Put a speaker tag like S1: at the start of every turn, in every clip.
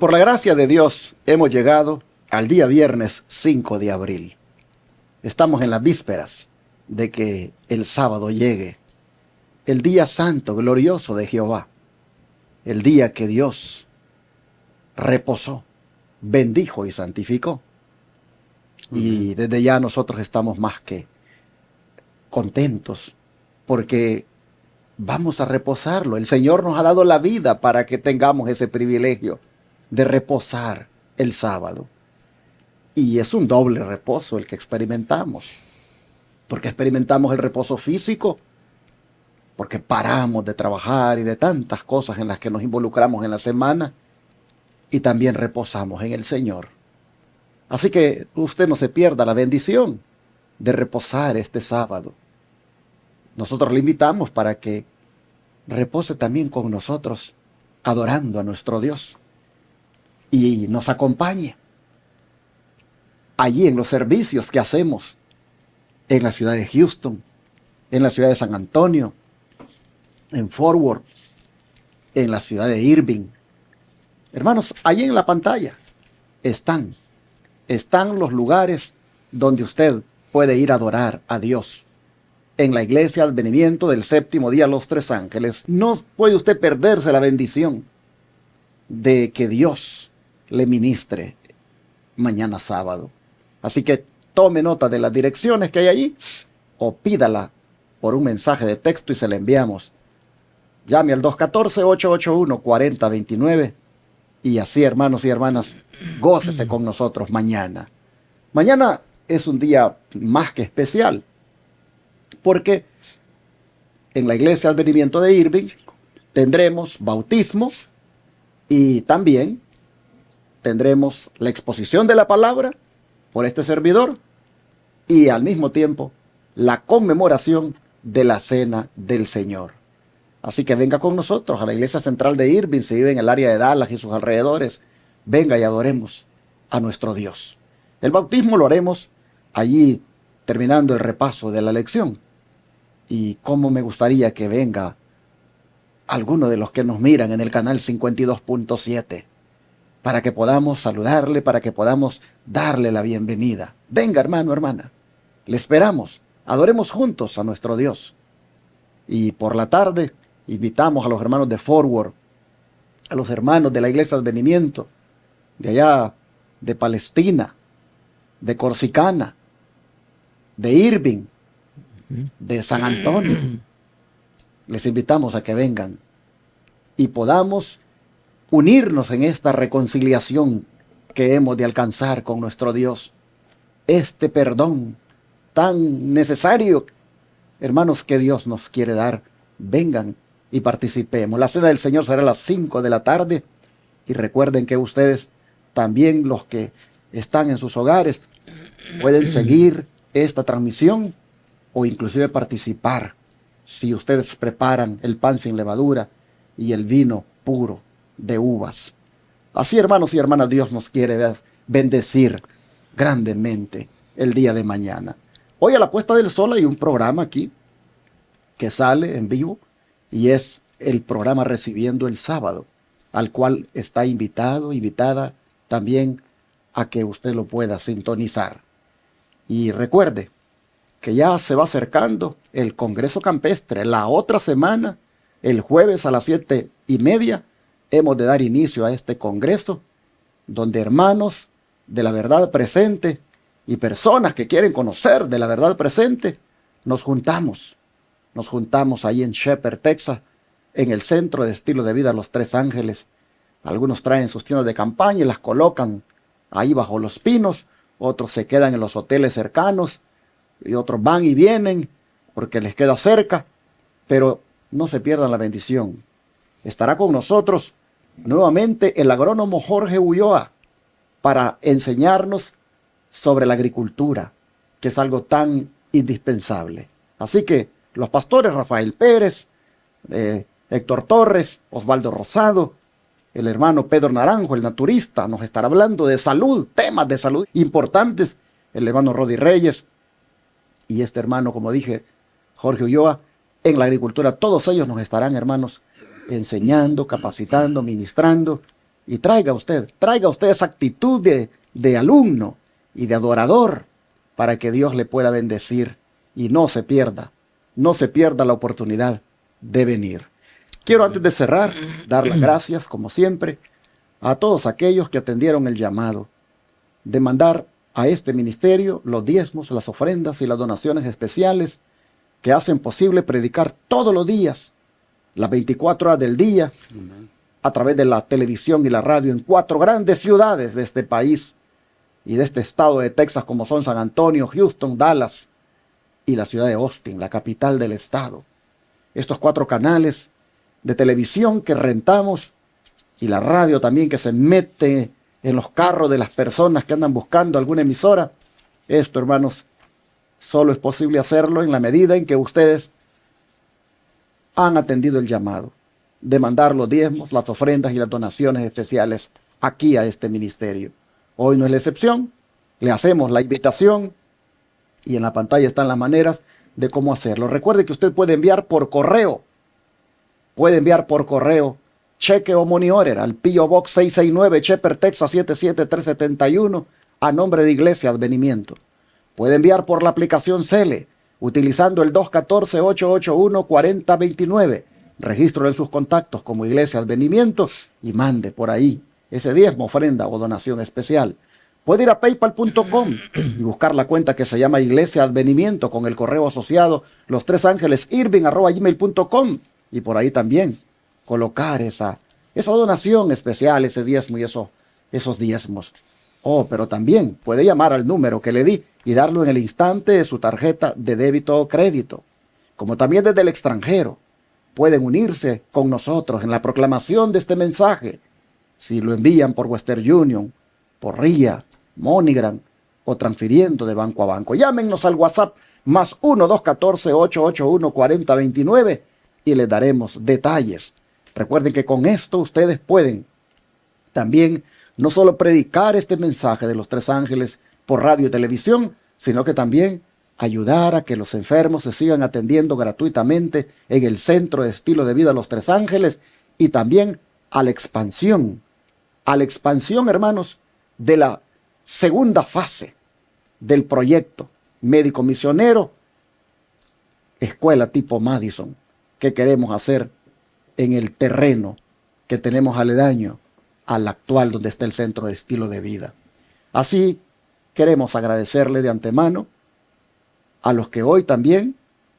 S1: por la gracia de Dios hemos llegado al día viernes 5 de abril. Estamos en las vísperas de que el sábado llegue, el día santo, glorioso de Jehová, el día que Dios reposó, bendijo y santificó. Y desde ya nosotros estamos más que contentos porque vamos a reposarlo. El Señor nos ha dado la vida para que tengamos ese privilegio de reposar el sábado. Y es un doble reposo el que experimentamos, porque experimentamos el reposo físico, porque paramos de trabajar y de tantas cosas en las que nos involucramos en la semana, y también reposamos en el Señor. Así que usted no se pierda la bendición de reposar este sábado. Nosotros le invitamos para que repose también con nosotros, adorando a nuestro Dios, y nos acompañe allí en los servicios que hacemos en la ciudad de Houston, en la ciudad de San Antonio, en Fort Worth, en la ciudad de Irving. Hermanos, allí en la pantalla están los lugares donde usted puede ir a adorar a Dios. En la iglesia Advenimiento del Séptimo Día Los Tres Ángeles, no puede usted perderse la bendición de que Dios le ministre mañana sábado. Así que tome nota de las direcciones que hay allí o pídala por un mensaje de texto y se la enviamos. Llame al 214-881-4029 y así, hermanos y hermanas, gócese con nosotros mañana. Mañana es un día más que especial porque en la iglesia Advenimiento de Irving tendremos bautismo y también tendremos la exposición de la palabra por este servidor y al mismo tiempo la conmemoración de la Cena del Señor. Así que venga con nosotros a la iglesia central de Irving, si vive en el área de Dallas y sus alrededores. Venga y adoremos a nuestro Dios. El bautismo lo haremos allí terminando el repaso de la lección. Y cómo me gustaría que venga alguno de los que nos miran en el canal 52.7 para que podamos saludarle, para que podamos darle la bienvenida. Venga, hermano, hermana, le esperamos. Adoremos juntos a nuestro Dios. Y por la tarde invitamos a los hermanos de Fort Worth, a los hermanos de la iglesia Advenimiento, de allá de Palestina, de Corsicana, de Irving, de San Antonio. Les invitamos a que vengan y podamos unirnos en esta reconciliación que hemos de alcanzar con nuestro Dios. Este perdón tan necesario, hermanos, que Dios nos quiere dar. Vengan y participemos. La cena del Señor será a las 5 de la tarde. Y recuerden que ustedes, también los que están en sus hogares, pueden seguir esta transmisión o inclusive participar si ustedes preparan el pan sin levadura y el vino puro de uvas. Así, hermanos y hermanas, Dios nos quiere bendecir grandemente el día de mañana. Hoy a la puesta del sol hay un programa aquí que sale en vivo y es el programa Recibiendo el Sábado, al cual está invitada también a que usted lo pueda sintonizar. Y recuerde que ya se va acercando el Congreso Campestre. La otra semana, el jueves a las 7:30, hemos de dar inicio a este congreso, donde hermanos de la verdad presente y personas que quieren conocer de la verdad presente, nos juntamos ahí en Shepherd, Texas, en el Centro de Estilo de Vida Los Tres Ángeles. Algunos traen sus tiendas de campaña y las colocan ahí bajo los pinos, otros se quedan en los hoteles cercanos, y otros van y vienen porque les queda cerca, pero no se pierdan la bendición. Estará con nosotros nuevamente el agrónomo Jorge Ulloa para enseñarnos sobre la agricultura, que es algo tan indispensable. Así que los pastores Rafael Pérez, Héctor Torres, Osvaldo Rosado, el hermano Pedro Naranjo, el naturista, nos estará hablando de salud, temas de salud importantes, el hermano Rodi Reyes, y este hermano, como dije, Jorge Ulloa, en la agricultura. Todos ellos nos estarán, hermanos, enseñando, capacitando, ministrando Y traiga usted esa actitud de alumno y de adorador para que Dios le pueda bendecir y no se pierda la oportunidad de venir. Quiero antes de cerrar, dar las gracias, como siempre, a todos aquellos que atendieron el llamado de mandar a este ministerio los diezmos, las ofrendas y las donaciones especiales que hacen posible predicar todos los días, las 24 horas del día, a través de la televisión y la radio en 4 grandes ciudades de este país y de este estado de Texas, como son San Antonio, Houston, Dallas y la ciudad de Austin, la capital del estado. Estos 4 canales de televisión que rentamos y la radio también que se mete en los carros de las personas que andan buscando alguna emisora. Esto, hermanos, solo es posible hacerlo en la medida en que ustedes han atendido el llamado de mandar los diezmos, las ofrendas y las donaciones especiales aquí a este ministerio. Hoy no es la excepción. Le hacemos la invitación y en la pantalla están las maneras de cómo hacerlo. Recuerde que usted puede enviar por correo. Cheque o money order al P.O. Box 669, Shepherd, Texas 77371, a nombre de Iglesia Advenimiento. Puede enviar por la aplicación Cele, utilizando el 214-881-4029. Registro en sus contactos como Iglesia Advenimiento y mande por ahí ese diezmo, ofrenda o donación especial. Puede ir a paypal.com y buscar la cuenta que se llama Iglesia Advenimiento con el correo asociado lostresangelesirving@gmail.com y por ahí también colocar esa donación especial, ese diezmo y esos diezmos. Pero también puede llamar al número que le di y darlo en el instante de su tarjeta de débito o crédito. Como también desde el extranjero, pueden unirse con nosotros en la proclamación de este mensaje. Si lo envían por Western Union, por RIA, MoneyGram o transfiriendo de banco a banco. Llámenos al WhatsApp más 1-214-881-4029 y les daremos detalles. Recuerden que con esto ustedes pueden también no solo predicar este mensaje de los 3 ángeles por radio y televisión, sino que también ayudar a que los enfermos se sigan atendiendo gratuitamente en el Centro de Estilo de Vida Los 3 Ángeles y también a la expansión, hermanos, de la segunda fase del proyecto médico misionero, escuela tipo Madison, que queremos hacer en el terreno que tenemos aledaño al actual donde está el Centro de Estilo de Vida. Así queremos agradecerle de antemano a los que hoy también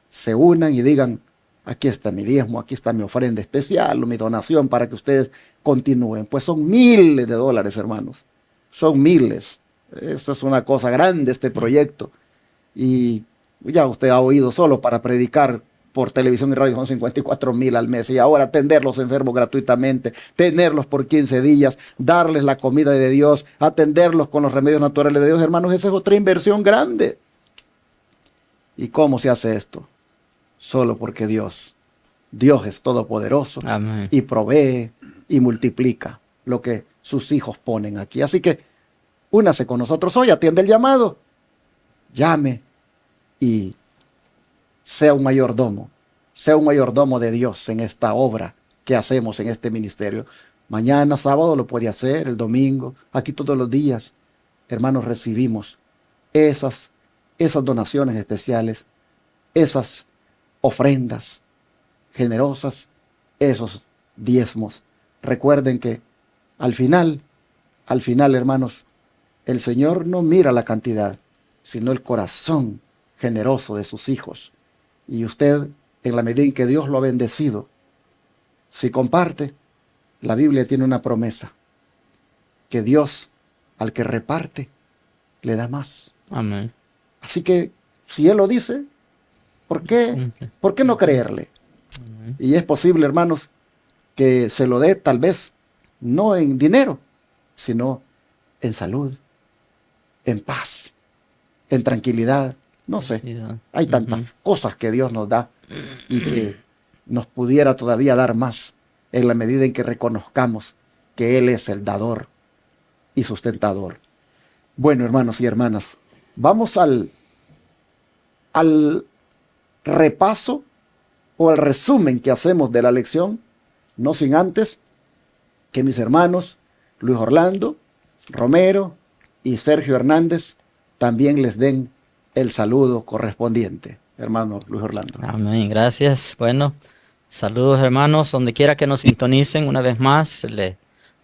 S1: se unan y digan: aquí está mi diezmo, aquí está mi ofrenda especial o mi donación para que ustedes continúen. Pues son miles de dólares, hermanos. Son miles. Esto es una cosa grande, este proyecto. Y ya usted ha oído, solo para predicar por televisión y radio son 54,000 al mes. Y ahora atender los enfermos gratuitamente, tenerlos por 15 días, darles la comida de Dios, atenderlos con los remedios naturales de Dios, hermanos, esa es otra inversión grande. ¿Y cómo se hace esto? Solo porque Dios es todopoderoso. Amén. Y provee y multiplica lo que sus hijos ponen aquí. Así que únase con nosotros hoy, atiende el llamado, llame y sea un mayordomo de Dios en esta obra que hacemos en este ministerio. Mañana, sábado, lo puede hacer, el domingo, aquí todos los días. Hermanos, recibimos esas donaciones especiales, esas ofrendas generosas, esos diezmos. Recuerden que al final, hermanos, el Señor no mira la cantidad, sino el corazón generoso de sus hijos. Y usted, en la medida en que Dios lo ha bendecido, si comparte, la Biblia tiene una promesa, que Dios al que reparte le da más. Amén. Así que si Él lo dice, ¿por qué no creerle? Amén. Y es posible, hermanos, que se lo dé tal vez no en dinero, sino en salud, en paz, en tranquilidad. No sé, hay tantas cosas que Dios nos da y que nos pudiera todavía dar más en la medida en que reconozcamos que Él es el dador y sustentador. Bueno, hermanos y hermanas, vamos al repaso o al resumen que hacemos de la lección, no sin antes que mis hermanos Luis Orlando, Romero y Sergio Hernández también les den el saludo correspondiente. Hermano Luis Orlando.
S2: Amén, gracias. Bueno, saludos hermanos, donde quiera que nos sintonicen una vez más, le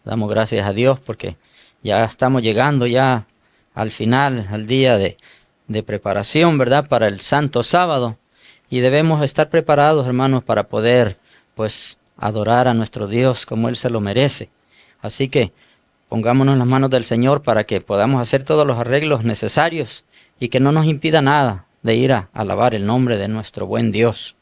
S2: damos gracias a Dios porque ya estamos llegando ya al final, al día de preparación, ¿verdad? Para el Santo Sábado. Y debemos estar preparados, hermanos, para poder, pues, adorar a nuestro Dios como Él se lo merece. Así que pongámonos en las manos del Señor para que podamos hacer todos los arreglos necesarios y que no nos impida nada de ir a alabar el nombre de nuestro buen Dios.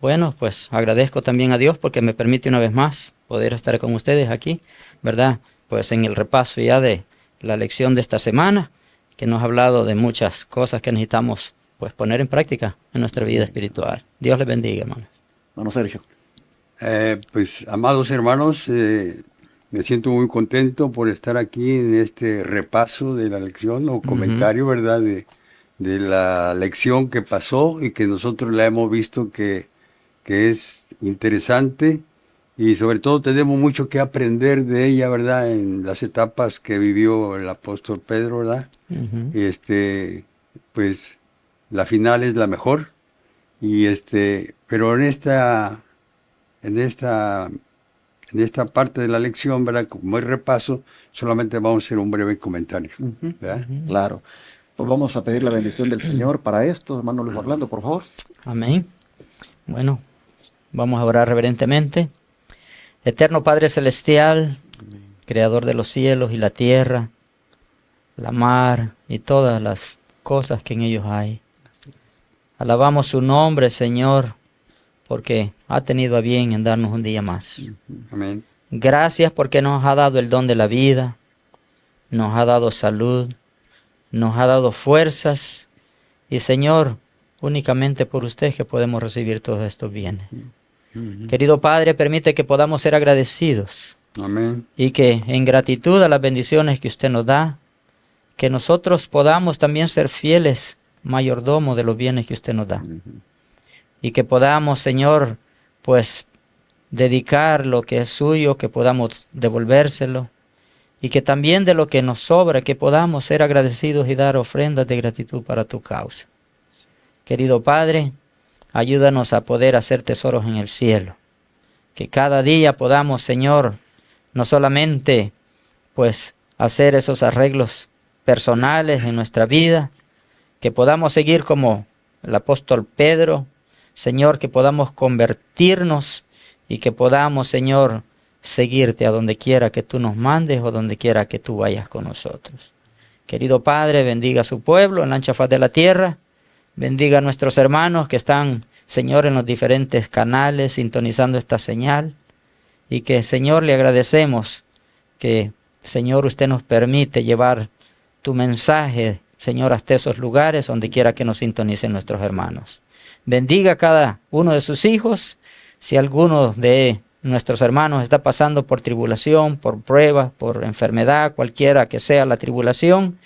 S2: Bueno, pues agradezco también a Dios porque me permite una vez más poder estar con ustedes aquí, ¿verdad? Pues en el repaso ya de la lección de esta semana, que nos ha hablado de muchas cosas que necesitamos pues poner en práctica en nuestra vida espiritual. Dios les bendiga, hermanos.
S1: Hermano Sergio.
S3: Pues, amados hermanos, me siento muy contento por estar aquí en este repaso de la lección o comentario, ¿verdad? De la lección que pasó y que nosotros la hemos visto que es interesante y sobre todo tenemos mucho que aprender de ella, ¿verdad? En las etapas que vivió el apóstol Pedro, ¿verdad? Pues la final es la mejor y pero en esta parte de la lección, ¿verdad? Como hay repaso, solamente vamos a hacer un breve comentario, ¿verdad?
S1: Claro. Pues vamos a pedir la bendición del Señor para esto, hermano Luis Orlando, por favor.
S2: Amén. Bueno, vamos a orar reverentemente. Eterno Padre Celestial, Creador de los cielos y la tierra, la mar y todas las cosas que en ellos hay. Alabamos su nombre, Señor, porque ha tenido a bien en darnos un día más.
S3: Amén.
S2: Gracias porque nos ha dado el don de la vida, nos ha dado salud, nos ha dado fuerzas y, Señor, únicamente por usted es que podemos recibir todos estos bienes. Querido Padre, permite que podamos ser agradecidos.
S3: Amén.
S2: Y que en gratitud a las bendiciones que usted nos da, que nosotros podamos también ser fieles mayordomos de los bienes que usted nos da. Y que podamos, Señor, pues dedicar lo que es suyo, que podamos devolvérselo. Y que también de lo que nos sobra, que podamos ser agradecidos y dar ofrendas de gratitud para tu causa. Querido Padre, ayúdanos a poder hacer tesoros en el cielo. Que cada día podamos, Señor, no solamente pues hacer esos arreglos personales en nuestra vida, que podamos seguir como el apóstol Pedro, Señor, que podamos convertirnos y que podamos, Señor, seguirte a donde quiera que tú nos mandes o donde quiera que tú vayas con nosotros. Querido Padre, bendiga a su pueblo en la ancha faz de la tierra, bendiga a nuestros hermanos que están, Señor, en los diferentes canales sintonizando esta señal y que, Señor, le agradecemos que, Señor, usted nos permite llevar tu mensaje, Señor, hasta esos lugares donde quiera que nos sintonicen nuestros hermanos. Bendiga a cada uno de sus hijos. Si alguno de nuestros hermanos está pasando por tribulación, por pruebas, por enfermedad, cualquiera que sea la tribulación,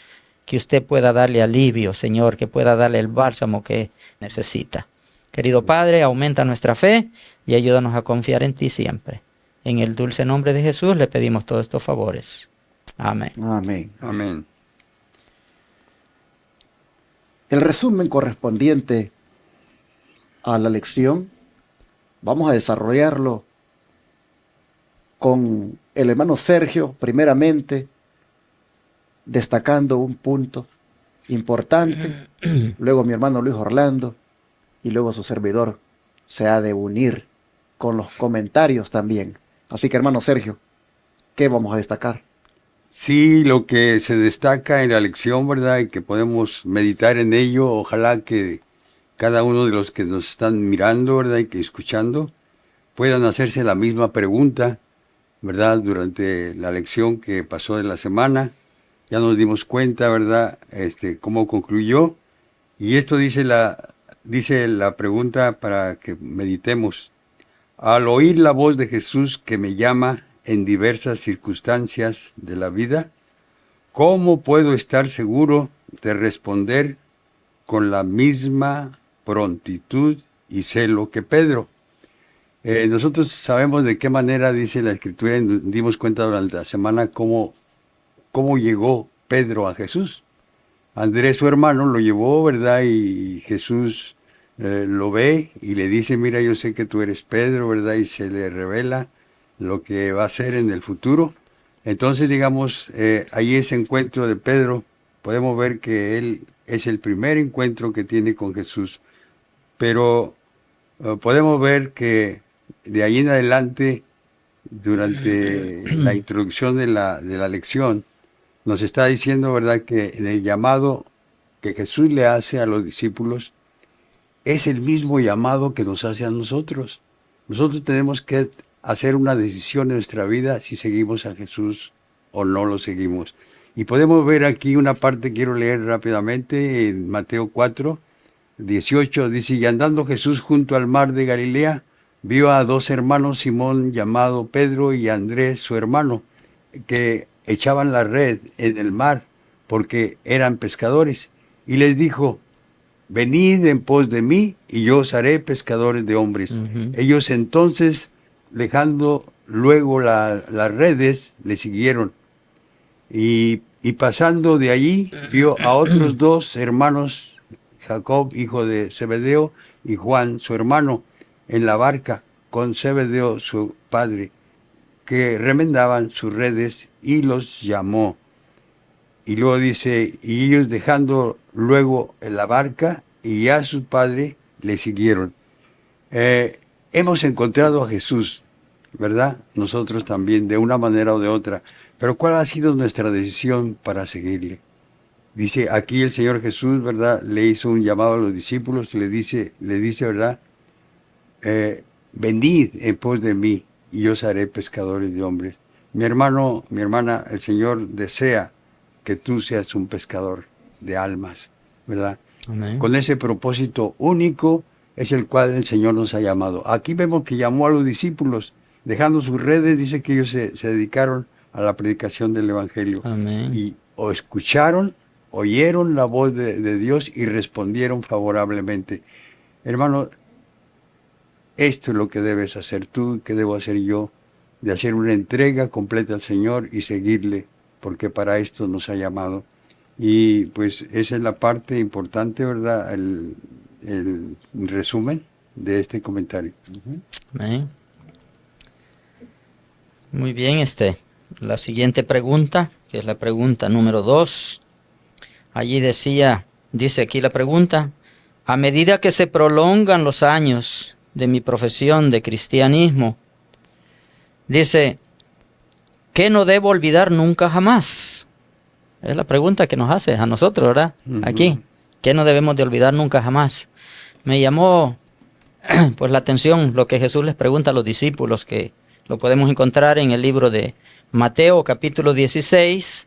S2: que usted pueda darle alivio, Señor, que pueda darle el bálsamo que necesita. Querido Padre, aumenta nuestra fe y ayúdanos a confiar en ti siempre. En el dulce nombre de Jesús le pedimos todos estos favores. Amén.
S1: Amén.
S3: Amén.
S1: El resumen correspondiente a la lección, vamos a desarrollarlo con el hermano Sergio, primeramente, destacando un punto importante, luego mi hermano Luis Orlando, y luego su servidor se ha de unir con los comentarios también. Así que, hermano Sergio, ¿qué vamos a destacar?
S3: Sí, lo que se destaca en la lección, ¿verdad? Y que podemos meditar en ello, ojalá que cada uno de los que nos están mirando, ¿verdad? Y que escuchando, puedan hacerse la misma pregunta, ¿verdad? Durante la lección que pasó de la semana, ya nos dimos cuenta, ¿verdad? Cómo concluyó. Y esto dice la pregunta para que meditemos. Al oír la voz de Jesús que me llama en diversas circunstancias de la vida, ¿cómo puedo estar seguro de responder con la misma prontitud y celo que Pedro? Nosotros sabemos de qué manera dice la Escritura, y nos dimos cuenta durante la semana cómo llegó Pedro a Jesús. Andrés, su hermano, lo llevó, ¿verdad? Y Jesús lo ve y le dice, mira, yo sé que tú eres Pedro, ¿verdad? Y se le revela lo que va a ser en el futuro. Entonces, digamos, ahí ese encuentro de Pedro, podemos ver que él es el primer encuentro que tiene con Jesús. Pero podemos ver que de ahí en adelante, durante la introducción de la lección, nos está diciendo, ¿verdad?, que en el llamado que Jesús le hace a los discípulos, es el mismo llamado que nos hace a nosotros. Nosotros tenemos que hacer una decisión en nuestra vida si seguimos a Jesús o no lo seguimos. Y podemos ver aquí una parte, quiero leer rápidamente, en Mateo 4, 18, dice, y andando Jesús junto al mar de Galilea, vio a dos hermanos, Simón llamado Pedro y Andrés su hermano, que echaban la red en el mar porque eran pescadores. Y les dijo, venid en pos de mí y yo os haré pescadores de hombres. Ellos entonces, dejando luego las redes, le siguieron. Y pasando de allí, vio a otros dos hermanos, Jacob, hijo de Zebedeo, y Juan, su hermano, en la barca con Zebedeo, su padre, que remendaban sus redes, y los llamó. Y luego dice, y ellos dejando luego en la barca y a su padre le siguieron. Hemos encontrado a Jesús, ¿verdad? Nosotros también, de una manera o de otra. Pero ¿cuál ha sido nuestra decisión para seguirle? Dice aquí el Señor Jesús, ¿verdad? Le hizo un llamado a los discípulos y le dice, ¿verdad? Venid en pos de mí y yo os haré pescadores de hombres. Mi hermano, mi hermana, el Señor desea que tú seas un pescador de almas, ¿verdad?
S2: Amén.
S3: Con ese propósito único es el cual el Señor nos ha llamado. Aquí vemos que llamó a los discípulos, dejando sus redes, dice que ellos se dedicaron a la predicación del Evangelio.
S2: Amén.
S3: Y o escucharon, oyeron la voz de Dios y respondieron favorablemente. Hermano, esto es lo que debes hacer tú, que debo hacer yo, de hacer una entrega completa al Señor y seguirle, porque para esto nos ha llamado. Y pues esa es la parte importante, ¿verdad? El resumen de este comentario.
S2: Amén. Muy bien, la siguiente pregunta, que es la pregunta número 2. Allí dice aquí la pregunta, a medida que se prolongan los años de mi profesión de cristianismo, dice, ¿qué no debo olvidar nunca jamás? Es la pregunta que nos hace a nosotros, ¿verdad? Aquí, ¿qué no debemos de olvidar nunca jamás? Me llamó pues la atención lo que Jesús les pregunta a los discípulos, que lo podemos encontrar en el libro de Mateo capítulo 16,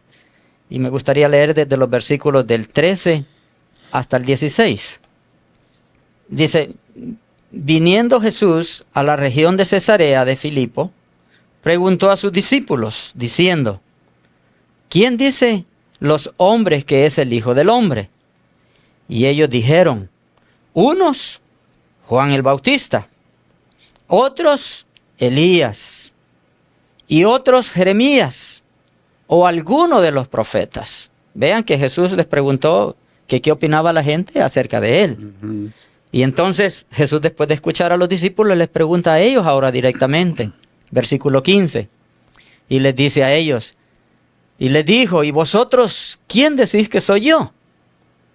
S2: y me gustaría leer desde los versículos del 13 hasta el 16. Dice, viniendo Jesús a la región de Cesarea de Filipo, preguntó a sus discípulos, diciendo, ¿quién dice los hombres que es el Hijo del Hombre? Y ellos dijeron, unos, Juan el Bautista, otros, Elías, y otros, Jeremías, o alguno de los profetas. Vean que Jesús les preguntó que qué opinaba la gente acerca de él. Y entonces Jesús, después de escuchar a los discípulos, les pregunta a ellos ahora directamente. Versículo 15. Y les dice a ellos, y les dijo, ¿y vosotros quién decís que soy yo?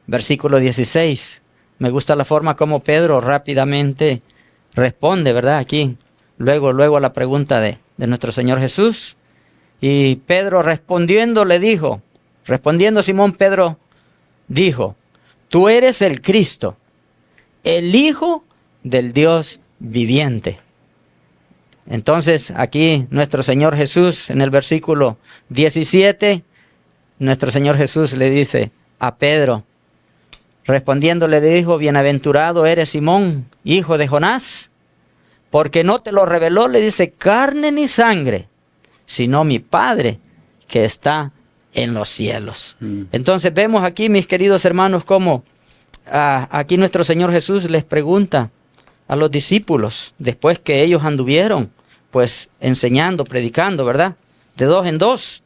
S2: Versículo 16. Me gusta la forma como Pedro rápidamente responde, ¿verdad? Aquí, luego a la pregunta de nuestro Señor Jesús. Y Pedro respondiendo Simón Pedro dijo, tú eres el Cristo, el Hijo del Dios viviente. Entonces aquí nuestro Señor Jesús, en el versículo 17, nuestro Señor Jesús le dice a Pedro, respondiendo le dijo, bienaventurado eres Simón, hijo de Jonás, porque no te lo reveló, le dice, carne ni sangre, sino mi Padre que está en los cielos. Entonces vemos aquí, mis queridos hermanos, cómo aquí nuestro Señor Jesús les pregunta a los discípulos, después que ellos anduvieron, pues enseñando, predicando, ¿verdad? De dos en dos.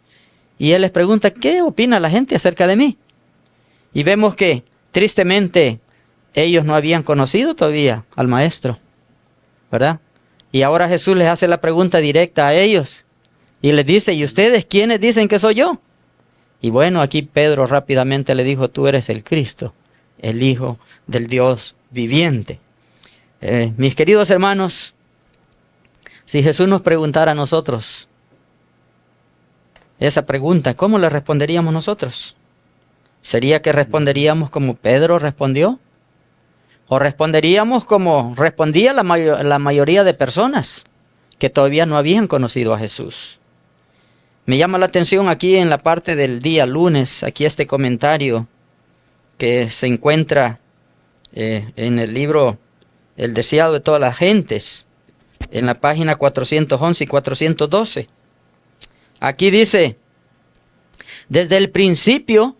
S2: Y Él les pregunta, ¿qué opina la gente acerca de mí? Y vemos que, tristemente, ellos no habían conocido todavía al Maestro, ¿verdad? Y ahora Jesús les hace la pregunta directa a ellos. Y les dice, ¿y ustedes quiénes dicen que soy yo? Y bueno, aquí Pedro rápidamente le dijo, tú eres el Cristo, el Hijo del Dios viviente. Mis queridos hermanos, si Jesús nos preguntara a nosotros esa pregunta, ¿cómo le responderíamos nosotros? ¿Sería que responderíamos como Pedro respondió? ¿O responderíamos como respondía la mayoría de personas que todavía no habían conocido a Jesús? Me llama la atención aquí en la parte del día lunes, aquí este comentario que se encuentra en el libro El deseado de todas las gentes, en la página 411 y 412. Aquí dice, desde el principio,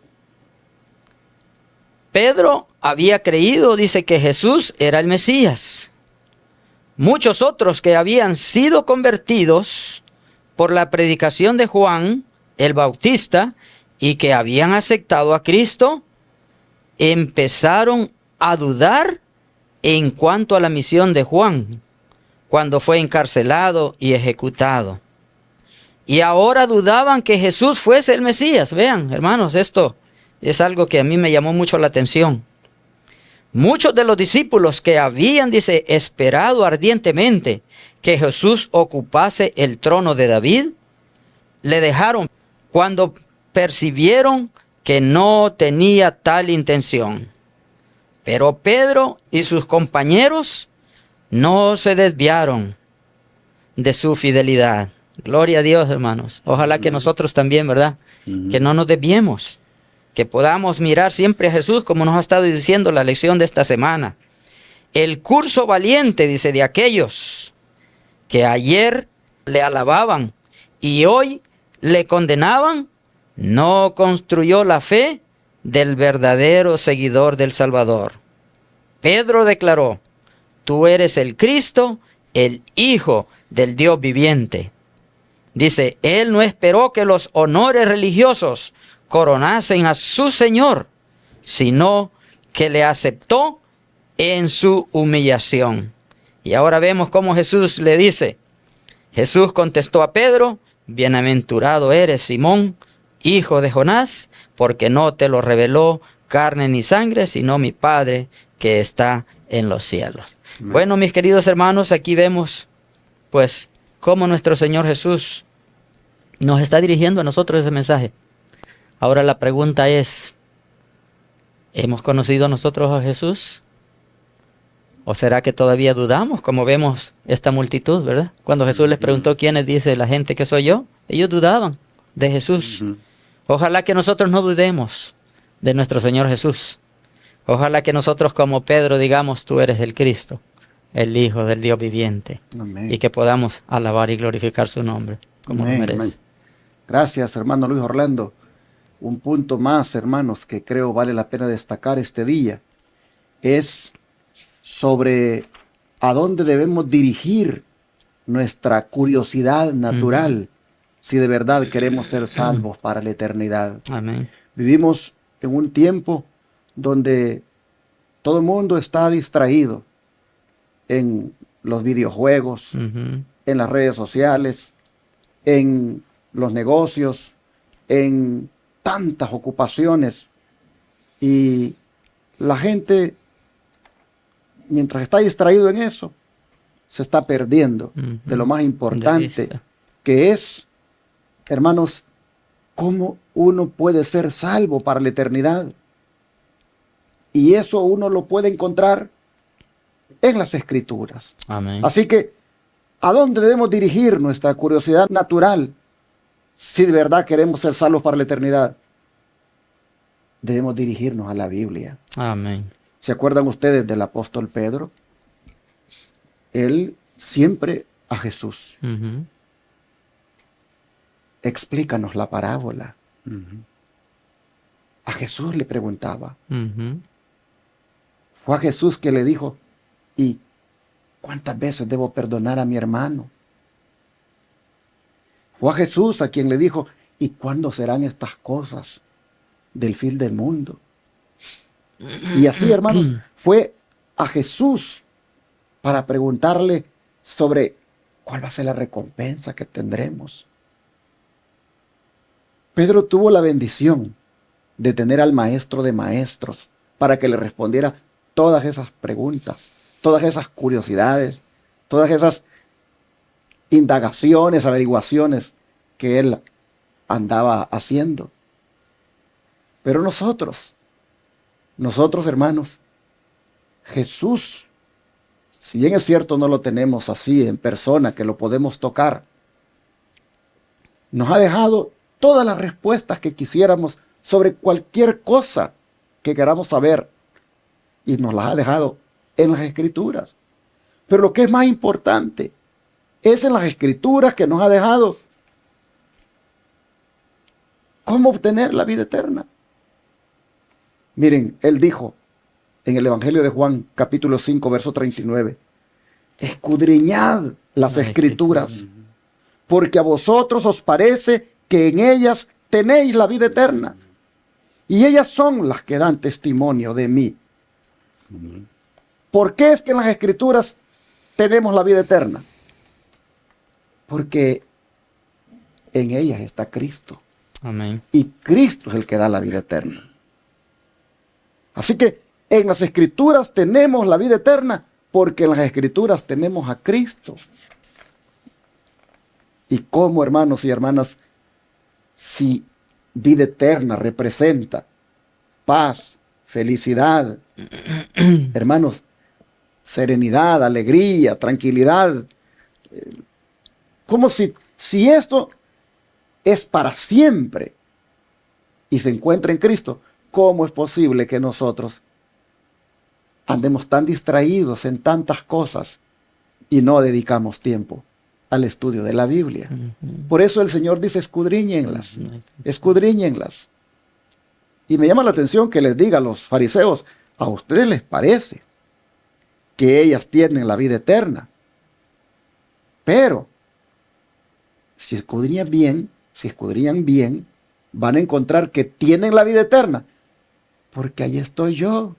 S2: Pedro había creído, dice, que Jesús era el Mesías. Muchos otros que habían sido convertidos por la predicación de Juan el Bautista y que habían aceptado a Cristo, empezaron a dudar en cuanto a la misión de Juan, cuando fue encarcelado y ejecutado. Y ahora dudaban que Jesús fuese el Mesías. Vean, hermanos, esto es algo que a mí me llamó mucho la atención. Muchos de los discípulos que habían, dice, esperado ardientemente que Jesús ocupase el trono de David, le dejaron cuando percibieron que no tenía tal intención. Pero Pedro y sus compañeros no se desviaron de su fidelidad. Gloria a Dios, hermanos. Ojalá que nosotros también, ¿verdad? Que no nos desviemos. Que podamos mirar siempre a Jesús, como nos ha estado diciendo la lección de esta semana. El curso valiente, dice, de aquellos que ayer le alababan y hoy le condenaban, no construyó la fe del verdadero seguidor del Salvador. Pedro declaró, tú eres el Cristo, el Hijo del Dios viviente. Dice, él no esperó que los honores religiosos coronasen a su Señor, sino que le aceptó en su humillación. Y ahora vemos cómo Jesús le dice, Jesús contestó a Pedro, bienaventurado eres, Simón, hijo de Jonás, porque no te lo reveló carne ni sangre, sino mi Padre que está en los cielos. Bueno, mis queridos hermanos, aquí vemos, pues, cómo nuestro Señor Jesús nos está dirigiendo a nosotros ese mensaje. Ahora la pregunta es, ¿hemos conocido nosotros a Jesús? ¿O será que todavía dudamos, como vemos esta multitud, verdad? Cuando Jesús les preguntó quiénes dice la gente que soy yo, ellos dudaban de Jesús. Ojalá que nosotros no dudemos de nuestro Señor Jesús. Ojalá que nosotros como Pedro digamos, tú eres el Cristo, el Hijo del Dios viviente. Amén. Y que podamos alabar y glorificar su nombre como lo merece.
S1: Amén. Gracias, hermano Luis Orlando. Un punto más, hermanos, que creo vale la pena destacar este día, es sobre a dónde debemos dirigir nuestra curiosidad natural, si de verdad queremos ser salvos para la eternidad.
S2: Amén.
S1: Vivimos en un tiempo donde todo el mundo está distraído en los videojuegos, en las redes sociales, en los negocios, en tantas ocupaciones, y la gente, mientras está distraído en eso, se está perdiendo de lo más importante, que es, hermanos, cómo uno puede ser salvo para la eternidad. Y eso uno lo puede encontrar en las Escrituras.
S2: Amén.
S1: Así que, ¿a dónde debemos dirigir nuestra curiosidad natural si de verdad queremos ser salvos para la eternidad? Debemos dirigirnos a la Biblia.
S2: Amén.
S1: ¿Se acuerdan ustedes del apóstol Pedro? Él siempre a Jesús. Explícanos la parábola. A Jesús le preguntaba. Fue a Jesús que le dijo, ¿y ¿Cuántas veces debo perdonar a mi hermano? O a Jesús, a quien le dijo, ¿y cuándo serán estas cosas del fin del mundo? Y así, hermanos, fue a Jesús para preguntarle sobre cuál va a ser la recompensa que tendremos. Pedro tuvo la bendición de tener al maestro de maestros para que le respondiera todas esas preguntas, todas esas curiosidades, todas esas indagaciones, averiguaciones que él andaba haciendo. Pero nosotros, hermanos, Jesús, si bien es cierto no lo tenemos así en persona, que lo podemos tocar, nos ha dejado todas las respuestas que quisiéramos sobre cualquier cosa que queramos saber, y nos las ha dejado en las Escrituras. Pero lo que es más importante es en las Escrituras que nos ha dejado cómo obtener la vida eterna. Miren, él dijo en el Evangelio de Juan, capítulo 5, verso 39, escudriñad las Escrituras, porque a vosotros os parece que en ellas tenéis la vida eterna, y ellas son las que dan testimonio de mí. ¿Por qué es que en las Escrituras tenemos la vida eterna? Porque en ellas está Cristo.
S2: Amén.
S1: Y Cristo es el que da la vida eterna. Así que en las Escrituras tenemos la vida eterna porque en las Escrituras tenemos a Cristo. Y cómo, hermanos y hermanas, si vida eterna representa paz, felicidad, hermanos, serenidad, alegría, tranquilidad, como si esto es para siempre y se encuentra en Cristo, ¿cómo es posible que nosotros andemos tan distraídos en tantas cosas y no dedicamos tiempo al estudio de la Biblia? Por eso el Señor dice, escudriñenlas, escudriñenlas. Y me llama la atención que les diga a los fariseos, ¿a ustedes les parece que ellas tienen la vida eterna? Pero si escudriñan bien, van a encontrar que tienen la vida eterna, porque ahí estoy yo.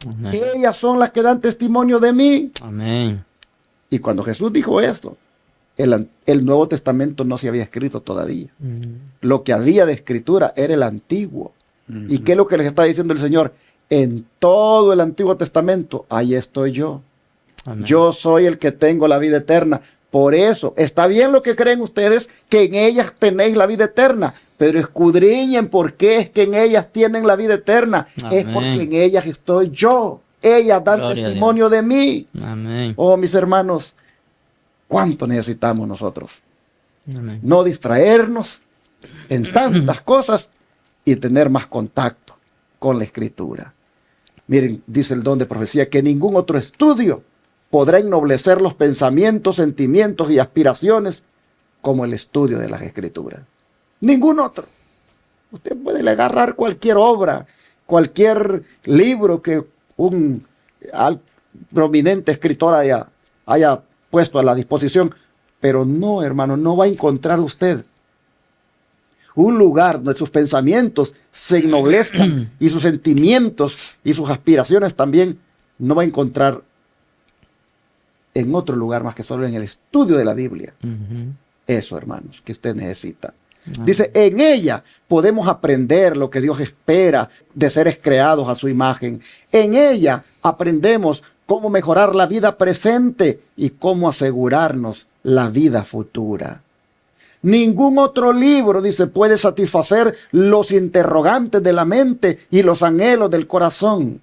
S2: Amén.
S1: Ellas son las que dan testimonio de mí.
S2: Amén.
S1: Y cuando Jesús dijo esto, el Nuevo Testamento no se había escrito todavía. Lo que había de escritura era el Antiguo. ¿Y qué es lo que les está diciendo el Señor? En todo el Antiguo Testamento, ahí estoy yo.
S2: Amén.
S1: Yo soy el que tengo la vida eterna. Por eso, está bien lo que creen ustedes, que en ellas tenéis la vida eterna, pero escudriñen por qué es que en ellas tienen la vida eterna.
S2: Amén.
S1: Es porque en ellas estoy yo. Ellas dan
S2: Gloria a
S1: testimonio de mí.
S2: Amén.
S1: Oh, mis hermanos, ¿cuánto necesitamos nosotros?
S2: Amén.
S1: No distraernos en tantas cosas y tener más contacto con la Escritura. Miren, dice el don de profecía que ningún otro estudio podrá ennoblecer los pensamientos, sentimientos y aspiraciones como el estudio de las Escrituras. Ningún otro. Usted puede agarrar cualquier obra, cualquier libro que un prominente escritor haya puesto a la disposición, pero no, hermano, no va a encontrar usted un lugar donde sus pensamientos se ennoblezcan y sus sentimientos y sus aspiraciones también. No va a encontrar en otro lugar más que solo en el estudio de la Biblia. Eso, hermanos, que usted necesita. Dice, en ella podemos aprender lo que Dios espera de seres creados a su imagen. En ella aprendemos cómo mejorar la vida presente y cómo asegurarnos la vida futura. Ningún otro libro, dice, puede satisfacer los interrogantes de la mente y los anhelos del corazón.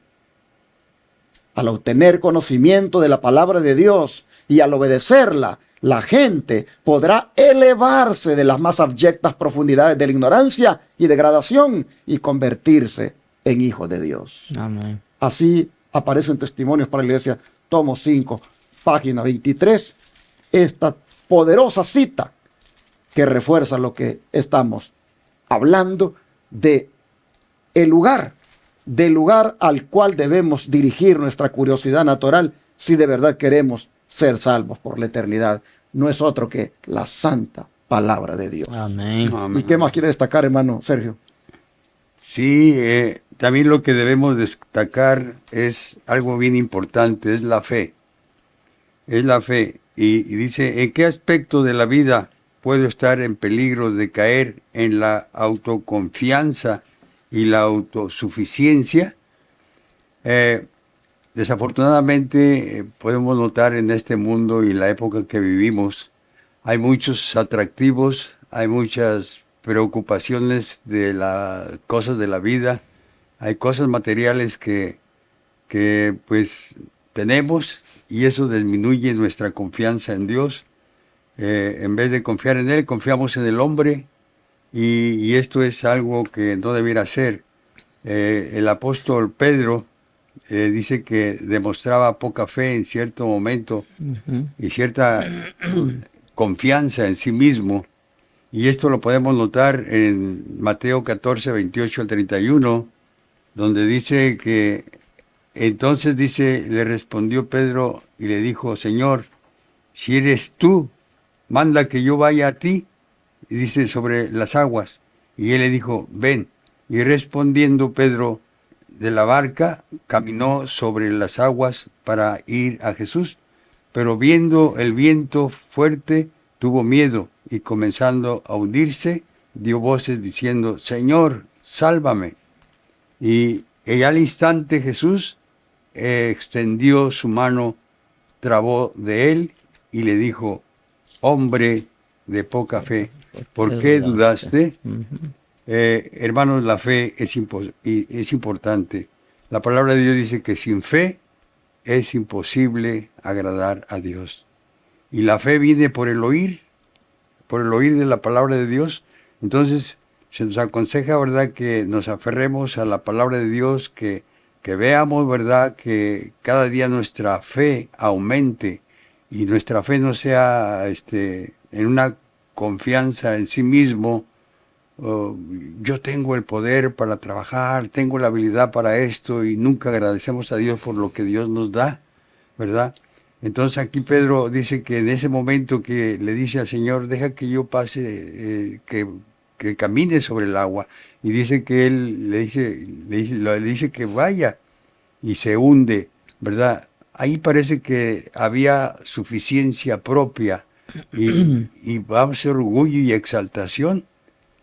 S1: Al obtener conocimiento de la palabra de Dios y al obedecerla, la gente podrá elevarse de las más abyectas profundidades de la ignorancia y degradación y convertirse en hijos de Dios.
S2: Amén.
S1: Así aparecen testimonios para la iglesia, tomo 5, página 23, esta poderosa cita que refuerza lo que estamos hablando del lugar al cual debemos dirigir nuestra curiosidad natural si de verdad queremos ser salvos por la eternidad. No es otro que la santa palabra de Dios.
S2: Amén.
S1: ¿Y qué más quiere destacar, hermano Sergio?
S3: Sí, también lo que debemos destacar es algo bien importante, es la fe. Es la fe. Y dice, ¿en qué aspecto de la vida puedo estar en peligro de caer en la autoconfianza y la autosuficiencia? Desafortunadamente, podemos notar en este mundo y la época que vivimos, hay muchos atractivos, hay muchas preocupaciones de las cosas de la vida, hay cosas materiales que pues tenemos y eso disminuye nuestra confianza en Dios. En vez de confiar en Él, confiamos en el hombre y esto es algo que no debiera ser. El apóstol Pedro dice que demostraba poca fe en cierto momento y cierta confianza en sí mismo. Y esto lo podemos notar en Mateo 14, 28 al 31, donde dice que entonces dice, le respondió Pedro y le dijo, Señor, si eres tú, manda que yo vaya a ti, y dice, sobre las aguas. Y él le dijo, ven. Y respondiendo Pedro de la barca, caminó sobre las aguas para ir a Jesús. Pero viendo el viento fuerte, tuvo miedo y comenzando a hundirse, dio voces diciendo, Señor, sálvame. Y al instante Jesús extendió su mano, trabó de él y le dijo, hombre de poca fe, ¿por qué dudaste? Hermanos, la fe es importante. La palabra de Dios dice que sin fe es imposible agradar a Dios. Y la fe viene por el oír de la palabra de Dios. Entonces se nos aconseja, ¿verdad?, que nos aferremos a la palabra de Dios, que veamos, ¿verdad?, que cada día nuestra fe aumente y nuestra fe no sea en una confianza en sí mismo. Yo tengo el poder para trabajar, tengo la habilidad para esto y nunca agradecemos a Dios por lo que Dios nos da, ¿verdad? Entonces aquí Pedro dice que en ese momento que le dice al Señor, deja que yo pase, que camine sobre el agua, y dice que él le dice que vaya y se hunde, ¿verdad? Ahí parece que había suficiencia propia y va a ser orgullo y exaltación.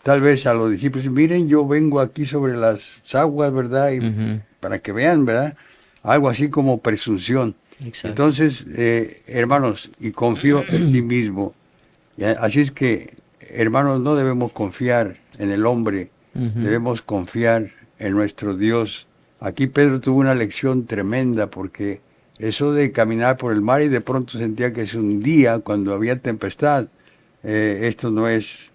S3: Tal vez a los discípulos, miren, yo vengo aquí sobre las aguas, ¿verdad? Y para que vean, ¿verdad? Algo así como presunción.
S2: Exacto.
S3: Entonces, hermanos, y confío en sí mismo. Así es que, hermanos, no debemos confiar en el hombre, debemos confiar en nuestro Dios. Aquí Pedro tuvo una lección tremenda porque eso de caminar por el mar y de pronto sentía que es un día cuando había tempestad, esto no es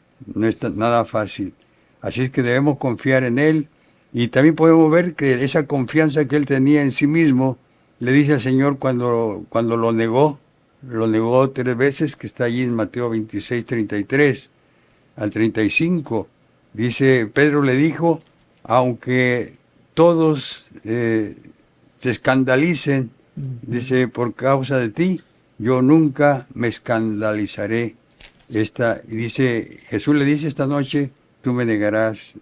S3: nada fácil. Así es que debemos confiar en Él y también podemos ver que esa confianza que Él tenía en sí mismo, le dice al Señor cuando lo negó 3 veces, que está allí en Mateo 26, 33 al 35. Dice, Pedro le dijo, aunque todos se escandalicen, dice, por causa de ti, yo nunca me escandalizaré. Y dice, Jesús le dice esta noche, tú me negarás,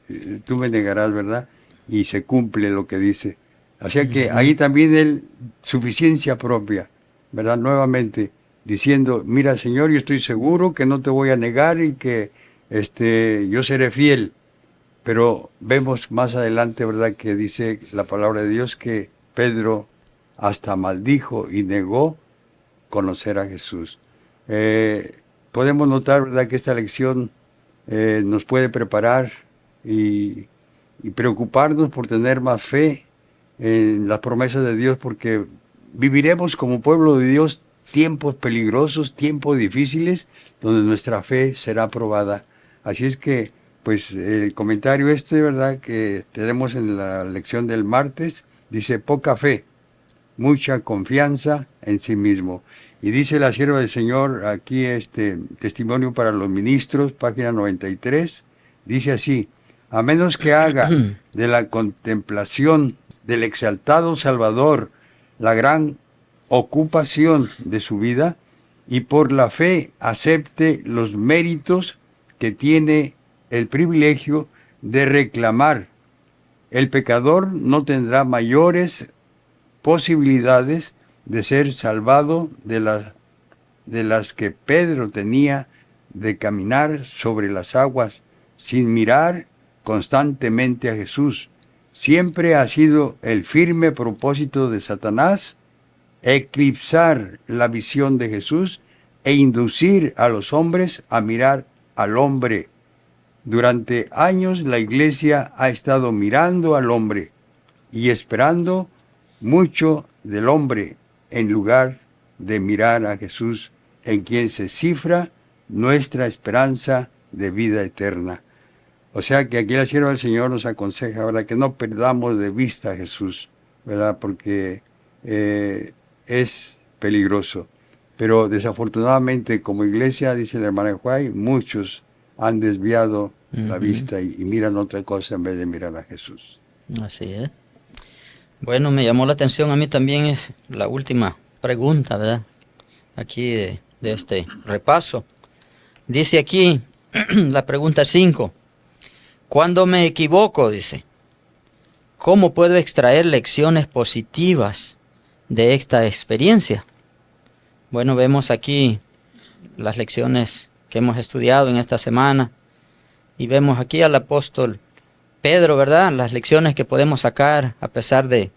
S3: ¿verdad? Y se cumple lo que dice. O sea que ahí también él, suficiencia propia, ¿verdad? Nuevamente, diciendo, mira, Señor, yo estoy seguro que no te voy a negar y que yo seré fiel. Pero vemos más adelante, ¿verdad?, que dice la palabra de Dios que Pedro hasta maldijo y negó conocer a Jesús. Podemos notar, ¿verdad?, que esta lección nos puede preparar y preocuparnos por tener más fe en las promesas de Dios, porque viviremos como pueblo de Dios tiempos peligrosos, tiempos difíciles, donde nuestra fe será probada. Así es que, pues, el comentario ¿verdad?, que tenemos en la lección del martes, dice, poca fe, mucha confianza en sí mismo. Y dice la sierva del Señor, aquí testimonio para los ministros, página 93, dice así, a menos que haga de la contemplación del exaltado Salvador la gran ocupación de su vida y por la fe acepte los méritos que tiene el privilegio de reclamar. El pecador no tendrá mayores posibilidades de ser salvado de las que Pedro tenía, de caminar sobre las aguas sin mirar constantemente a Jesús. Siempre ha sido el firme propósito de Satanás eclipsar la visión de Jesús e inducir a los hombres a mirar al hombre. Durante años la Iglesia ha estado mirando al hombre y esperando mucho del hombre en lugar de mirar a Jesús, en quien se cifra nuestra esperanza de vida eterna. O sea que aquí la sierva del Señor nos aconseja, ¿verdad?, que no perdamos de vista a Jesús, ¿verdad?, porque es peligroso. Pero desafortunadamente como iglesia, dice la hermana Juay, muchos han desviado la vista y miran otra cosa en vez de mirar a Jesús.
S2: Así es. Bueno, me llamó la atención a mí también es la última pregunta, ¿verdad? Aquí de este repaso. Dice aquí la pregunta 5. Cuando me equivoco, dice, ¿cómo puedo extraer lecciones positivas de esta experiencia? Bueno, vemos aquí las lecciones que hemos estudiado en esta semana y vemos aquí al apóstol Pedro, ¿verdad? Las lecciones que podemos sacar a pesar de,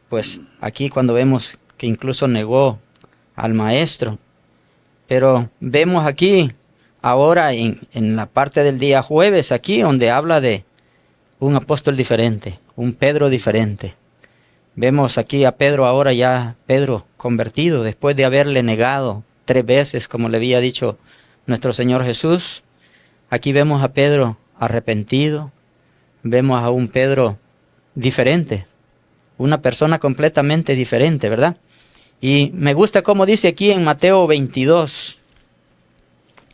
S2: pues aquí cuando vemos que incluso negó al maestro. Pero vemos aquí ahora en la parte del día jueves aquí donde habla de un apóstol diferente, un Pedro diferente. Vemos aquí a Pedro ahora ya, Pedro convertido después de haberle negado 3 veces como le había dicho nuestro Señor Jesús. Aquí vemos a Pedro arrepentido, vemos a un Pedro diferente, una persona completamente diferente, ¿verdad? Y me gusta como dice aquí en Mateo 22.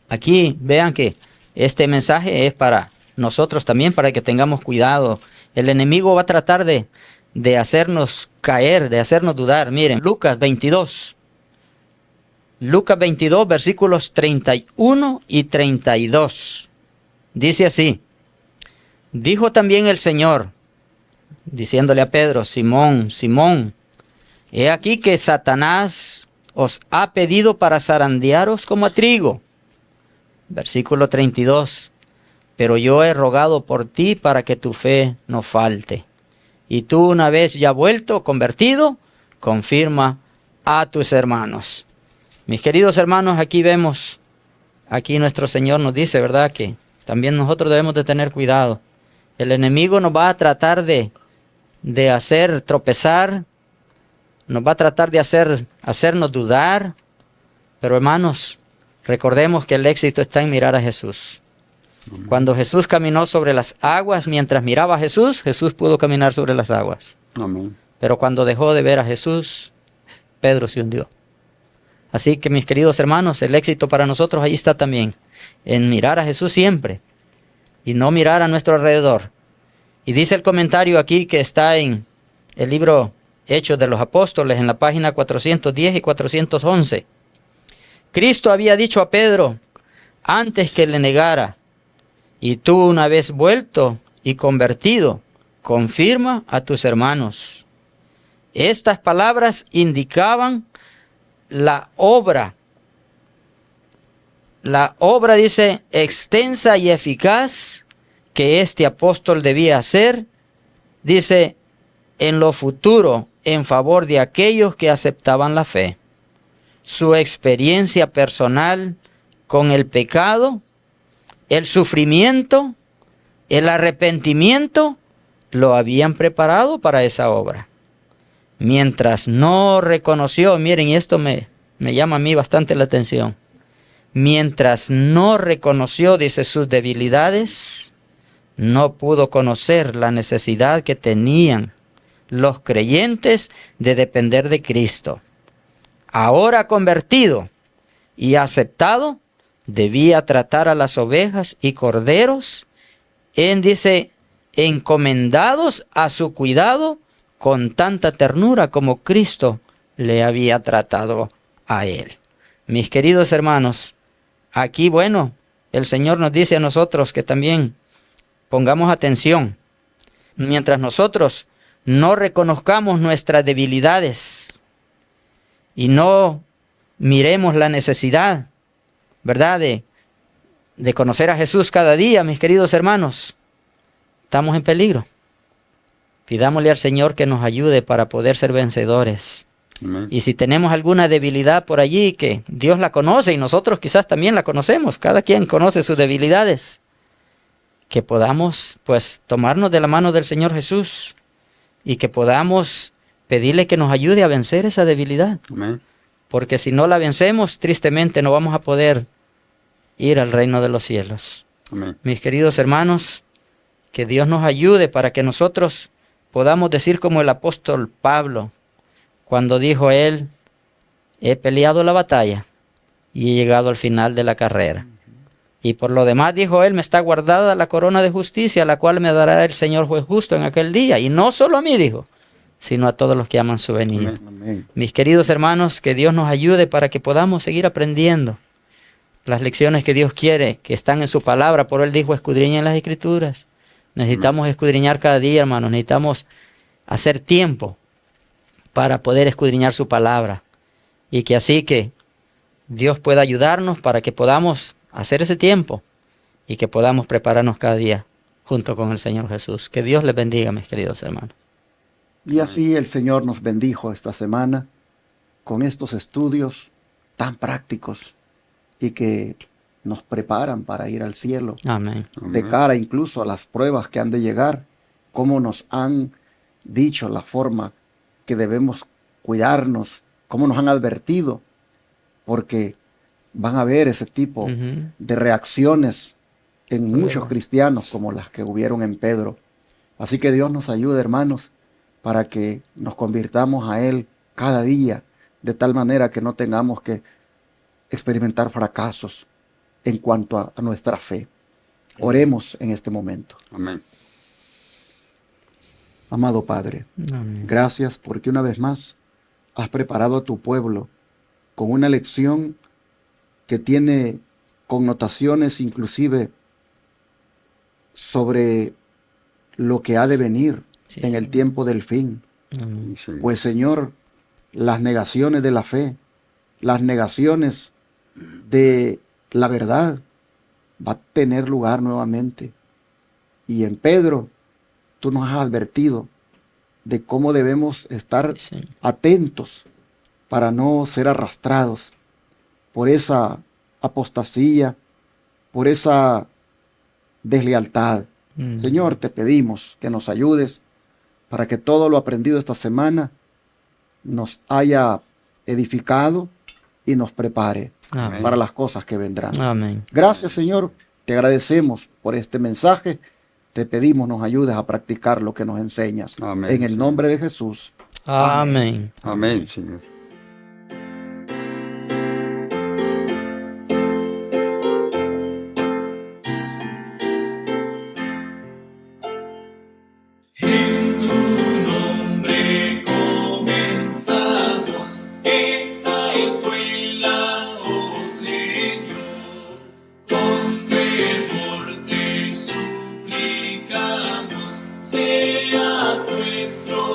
S2: Aquí vean que este mensaje es para nosotros también, para que tengamos cuidado. El enemigo va a tratar de hacernos caer, de hacernos dudar. Miren, Lucas 22. Lucas 22, versículos 31 y 32. Dice así. Dijo también el Señor, diciéndole a Pedro, Simón, Simón, he aquí que Satanás os ha pedido para zarandearos como a trigo. Versículo 32. Pero yo he rogado por ti para que tu fe no falte. Y tú, una vez ya vuelto, convertido, confirma a tus hermanos. Mis queridos hermanos, aquí vemos, aquí nuestro Señor nos dice, ¿verdad?, que también nosotros debemos de tener cuidado. El enemigo nos va a tratar de hacer tropezar, nos va a tratar de hacernos dudar, pero hermanos, recordemos que el éxito está en mirar a Jesús. Cuando Jesús caminó sobre las aguas, mientras miraba a Jesús, Jesús pudo caminar sobre las aguas.
S3: Amén.
S2: Pero cuando dejó de ver a Jesús, Pedro se hundió. Así que mis queridos hermanos, el éxito para nosotros ahí está también, en mirar a Jesús siempre y no mirar a nuestro alrededor. Y dice el comentario aquí que está en el libro Hechos de los Apóstoles, en la página 410 y 411. Cristo había dicho a Pedro, antes que le negara, y tú una vez vuelto y convertido, confirma a tus hermanos. Estas palabras indicaban la obra dice, extensa y eficaz que este apóstol debía hacer, dice, en lo futuro, en favor de aquellos que aceptaban la fe. Su experiencia personal con el pecado, el sufrimiento, el arrepentimiento, lo habían preparado para esa obra. Mientras no reconoció, miren, esto me llama a mí bastante la atención. Mientras no reconoció, dice, sus debilidades, no pudo conocer la necesidad que tenían los creyentes de depender de Cristo. Ahora convertido y aceptado, debía tratar a las ovejas y corderos, dice, encomendados a su cuidado con tanta ternura como Cristo le había tratado a él. Mis queridos hermanos, aquí, bueno, el Señor nos dice a nosotros que también pongamos atención. Mientras nosotros no reconozcamos nuestras debilidades y no miremos la necesidad, ¿verdad?, de conocer a Jesús cada día, mis queridos hermanos, estamos en peligro. Pidámosle al Señor que nos ayude para poder ser vencedores.
S3: Amén.
S2: Y si tenemos alguna debilidad por allí, que Dios la conoce y nosotros quizás también la conocemos, cada quien conoce sus debilidades, que podamos pues tomarnos de la mano del Señor Jesús y que podamos pedirle que nos ayude a vencer esa debilidad.
S3: Amén.
S2: Porque si no la vencemos, tristemente no vamos a poder ir al reino de los cielos.
S3: Amén.
S2: Mis queridos hermanos, que Dios nos ayude para que nosotros podamos decir como el apóstol Pablo, cuando dijo él, he peleado la batalla y he llegado al final de la carrera. Y por lo demás, dijo él, me está guardada la corona de justicia, la cual me dará el Señor juez justo en aquel día. Y no solo a mí, dijo, sino a todos los que aman su venida.
S3: Amén.
S1: Amén.
S2: Mis queridos hermanos, que Dios nos ayude para que podamos seguir aprendiendo las lecciones que Dios quiere, que están en su palabra. Por él dijo, escudriñen las Escrituras. Necesitamos escudriñar cada día, hermanos. Necesitamos hacer tiempo para poder escudriñar su palabra. Y que así que Dios pueda ayudarnos para que podamos hacer ese tiempo y que podamos prepararnos cada día junto con el Señor Jesús. Que Dios les bendiga, mis queridos hermanos.
S1: Y así el Señor nos bendijo esta semana con estos estudios tan prácticos y que nos preparan para ir al cielo,
S2: Amén.
S1: de cara incluso a las pruebas que han de llegar, como nos han dicho la forma que debemos cuidarnos, como nos han advertido, porque van a haber ese tipo de reacciones en muchos cristianos como las que hubieron en Pedro. Así que Dios nos ayude, hermanos, para que nos convirtamos a Él cada día, de tal manera que no tengamos que experimentar fracasos en cuanto a nuestra fe. Oremos en este momento.
S3: Amén.
S1: Amado Padre,
S2: Amén.
S1: gracias porque una vez más has preparado a tu pueblo con una lección que tiene connotaciones inclusive sobre lo que ha de venir
S2: Sí,
S1: en el tiempo del fin.
S2: Amén.
S3: Sí.
S1: Pues Señor, las negaciones de la fe, las negaciones de la verdad va a tener lugar nuevamente. Y en Pedro, tú nos has advertido de cómo debemos estar
S2: Sí.
S1: atentos para no ser arrastrados por esa apostasía, por esa deslealtad. Señor, te pedimos que nos ayudes para que todo lo aprendido esta semana nos haya edificado y nos prepare
S2: Amén.
S1: para las cosas que vendrán.
S2: Amén.
S1: Gracias, Señor. Te agradecemos por este mensaje. Te pedimos nos ayudes a practicar lo que nos enseñas.
S3: Amén,
S1: En el
S3: Señor.
S1: nombre de Jesús.
S2: Amén.
S3: Amén, Señor.
S4: En tu nombre comenzamos esta escuela, oh Señor. Con fervor te suplicamos, seas nuestro